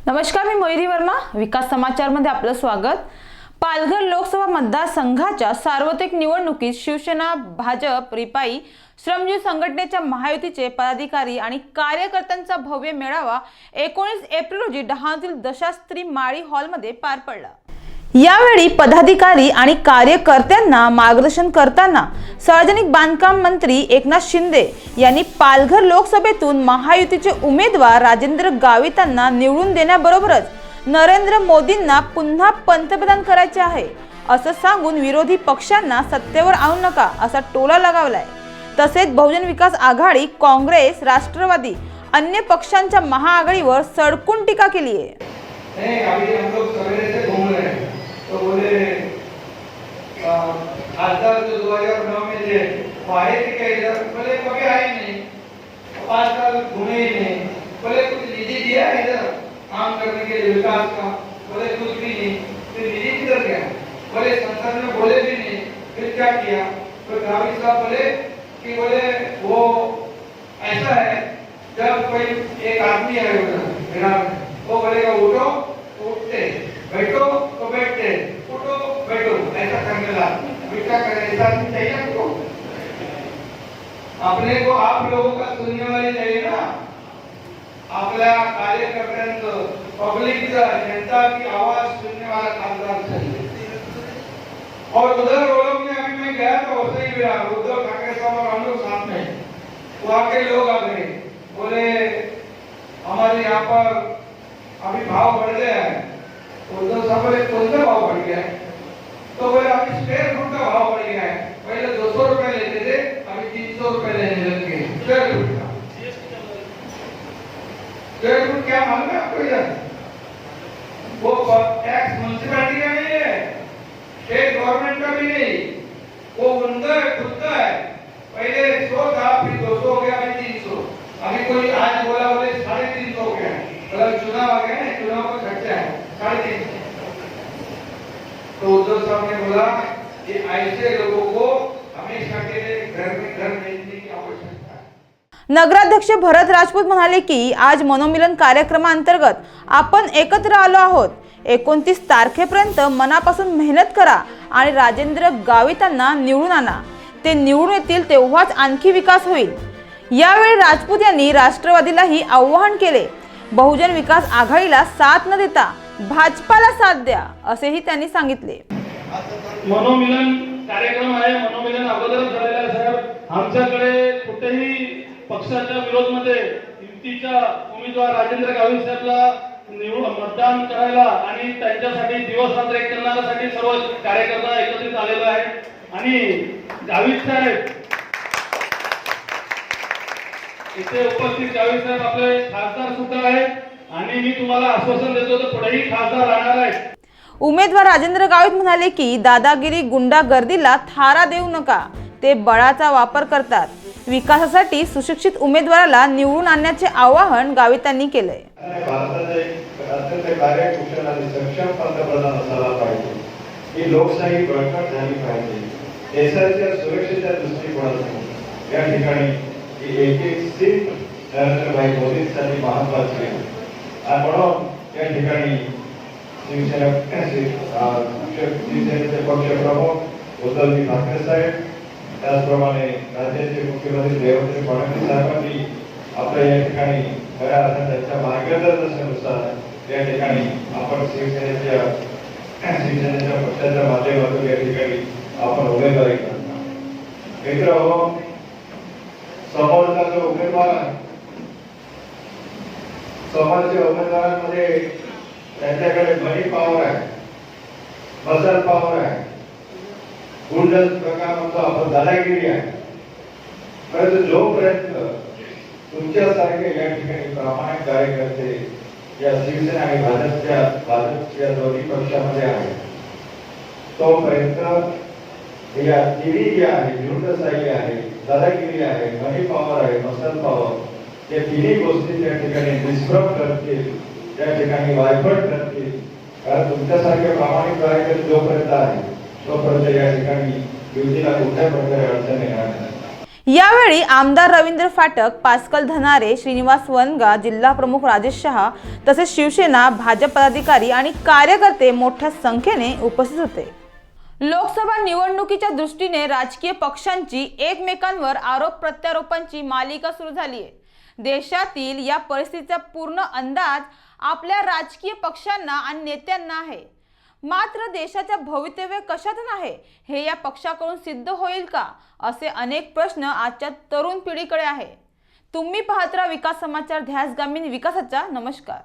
नमस्कार, मी मयुरी वर्मा. विकास समाचार मध्ये आपलं स्वागत. पालघर लोकसभा मतदारसंघाच्या सार्वत्रिक निवडणुकीत शिवसेना, भाजप, रिपाई, श्रमजीवी संघटनेच्या महायुतीचे पदाधिकारी आणि कार्यकर्त्यांचा भव्य मेळावा 19 एप्रिल रोजी डहाणूतील दशास्त्री माळी हॉलमध्ये पार पडला. यावेळी पदाधिकारी आणि कार्यकर्त्यांना मार्गदर्शन करताना सार्वजनिक बांधकाम मंत्री एकनाथ शिंदे यांनी पालघर लोकसभेतून महायुतीचे उमेदवार राजेंद्र गावितांना निवडून देण्याबरोबरच नरेंद्र मोदींना पुन्हा पंतप्रधान करायचे आहे असं सांगून विरोधी पक्षांना सत्तेवर आणू नका असा टोला लगावलाय. तसेच बहुजन विकास आघाडी, काँग्रेस, राष्ट्रवादी अन्य पक्षांच्या महाआघाडीवर सडकून टीका केली आहे. तो बोले खासदार जो 2009 में थे वो आए थे क्या इधर? बोले कभी आए नहीं, 5 साल घूमे ही नहीं. बोले कुछ निधि दिया है इधर काम करने के लिए विकास का? बोले कुछ भी नहीं. फिर निधि किधर गया? बोले संसद में बोले भी नहीं. फिर क्या किया? तो गावित साहब बोले कि बोले वो ऐसा है, जब कोई एक आदमी है उधर वो बोलेगा उठो तो उठते, बैठो तो बैठते, उठो बैठो, ऐसा करने लगा. क्या करें, ऐसा नहीं चाहिए आपको? अपने को आप लोगों का सुनने वाले चाहिए ना. आपल्या कार्यकर्त्यांचं, पब्लिकचा, जनता की आवाज सुनने वाला खासदार चाहिए. और उधर वो लोग ने, अभी मैं गया था वैसे ही मिला, उद्धव ठाकरे साहब और हम लोग साथ में, वहाँ के लोग आ गए, बोले हमारे यहाँ पर अभी भाव बढ़ गया है. उद्धव साहब बोले कौन सा भाव बढ़ गया है? तो बोले अभी स्क्वायर फुट का भाव बढ़ गया है. पहले 200 रुपए लेते थे, अभी 300 रुपए लेने लग गए स्क्वायर फुट का. स्क्वायर फुट क्या मालूम है आपको? इधर वो टैक्स म्युनिसिपैलिटी का नहीं है, स्टेट गवर्नमेंट का भी नहीं, वो उनका खुद का है. पहले 100 था, फिर 200 हो गया, अभी 300. अभी कोई आज बोला बोले 350 हो गया. मतलब चुनाव आ गया है, चुनाव का खर्चा है 350. तो उद्धव साहब ने बोला कि ऐसे लोगों को हमेशा के लिए घर भेजने की आवश्यकता है. नगराध्यक्ष भरत राजपूत म्हणाले की आज मनोमिलन कार्यक्रमांतर्गत आपण एकत्र आलो आहोत. 29 तारखेपर्यंत मनापासून मेहनत करा आणि राजेंद्र गावितांना निवडून आणा. ते निवडून येतील तेव्हाच आणखी विकास होईल. यावेळी राजपूत यांनी राष्ट्रवादीलाही आवाहन केले. बहुजन विकास आघाडीला साथ न देता भाजपाला साथ द्या असेही त्यांनी सांगितले. मनोमिलन कार्यक्रम आहे. मनोमिलन अगोदरच झालेला आहे साहेब. आमच्याकडे कुठेही पक्षाच्या विरोध मध्ये युतीच्या उमेदवार राजेंद्र गावित साहेबला मतदान करायला आणि त्यांच्यासाठी दिवस रात्र एक करण्यासाठी सर्व कार्यकर्ता एकत्रित आलेला आहे. आणि गावित साहेब इथे उपस्थित, गावित साहेब आपले खासदार सुद्धा आहेत आणि मी तुम्हाला आश्वासन देतो तर पुढेही खासदार राहणार आहेत. उमेदवार राजेंद्र गावित म्हणाले की दादागिरी, गुंडागर्दीला थारा देऊ नका. ते बळाचा वापर करतात. विकासासाठी सुशिक्षित उमेदवाराला निवडून आणण्याचे आवाहन गावितांनी केले. भारताचे अत्यंत कार्यकुशल आणि सक्षम पंतप्रधान असायला पाहिजे. ही लोकशाही बळकट झाली पाहिजे. देशाच्या सुरक्षेच्या दृष्टिकोनातून या ठिकाणी एक सीट नरेंद्रभाई मोदींसाठी महत्वाची आहे. म्हणून या ठिकाणी शिवसेनेचे पक्षप्रमुख उद्धवजी ठाकरे साहेब, त्याचप्रमाणे राज्याचे मुख्यमंत्री देवेंद्र फडणवीस साहेबांनी आपल्या या ठिकाणी खऱ्या अर्थाने त्यांच्या मार्गदर्शनानुसार या ठिकाणी आपण शिवसेनेच्या पक्षाच्या माध्यमातून या ठिकाणी आपण उमेदवारी करतो. मित्र, समोरचा जो उमेदवार आहे, समोरच्या उमेदवारांमध्ये त्यांच्याकडे मनी पॉवर आहे, मसल पॉवर आहे, गुंड प्रकार म्हणतो आपण दादागिरी आहे. परंतु जोपर्यंत तुमच्यासारखे या ठिकाणी प्रामाणिक कार्यकर्ते या शिवसेना आणि भाजपच्या दोन्ही पक्षामध्ये आहेत, तोपर्यंत या तिन्ही जे आहे, झुंडशाही आहे, दादागिरी आहे, मनी पॉवर आहे, मसल पॉवर, या तिन्ही गोष्टी त्या ठिकाणी निष्प्रभ करतील, त्या ठिकाणी वायफट करतील. कारण तुमच्यासारखे प्रामाणिक कार्यकर्ते जोपर्यंत आहे तोपर्यंत या ठिकाणी युतीला कुठल्या प्रकारे अडचण येणार नाही. यावेळी आमदार रवींद्र फाटक, पास्कल धनारे, श्रीनिवास वनगा, जिल्हा प्रमुख राजेश शहा तसेच शिवसेना भाजप पदाधिकारी आणि कार्यकर्ते मोठ्या संख्येने उपस्थित होते। लोकसभा निवडणुकीच्या दृष्टीने राजकीय पक्षांची एकमेकांवर आरोप प्रत्यारोपांची मालिका सुरू झाली आहे। देशातील या परिस्थितीचा पूर्ण अंदाज आपल्या राजकीय पक्षांना आणि नेत्यांना आहे। मात्र देशाचे भवितव्य कशातून आहे हे या पक्षाकडून सिद्ध होईल का, असे अनेक प्रश्न आजच्या तरुण पिढीकडे आहे। तुम्ही पाहत राहा विकास समाचार, ध्यासगामीन विकासाचा। नमस्कार।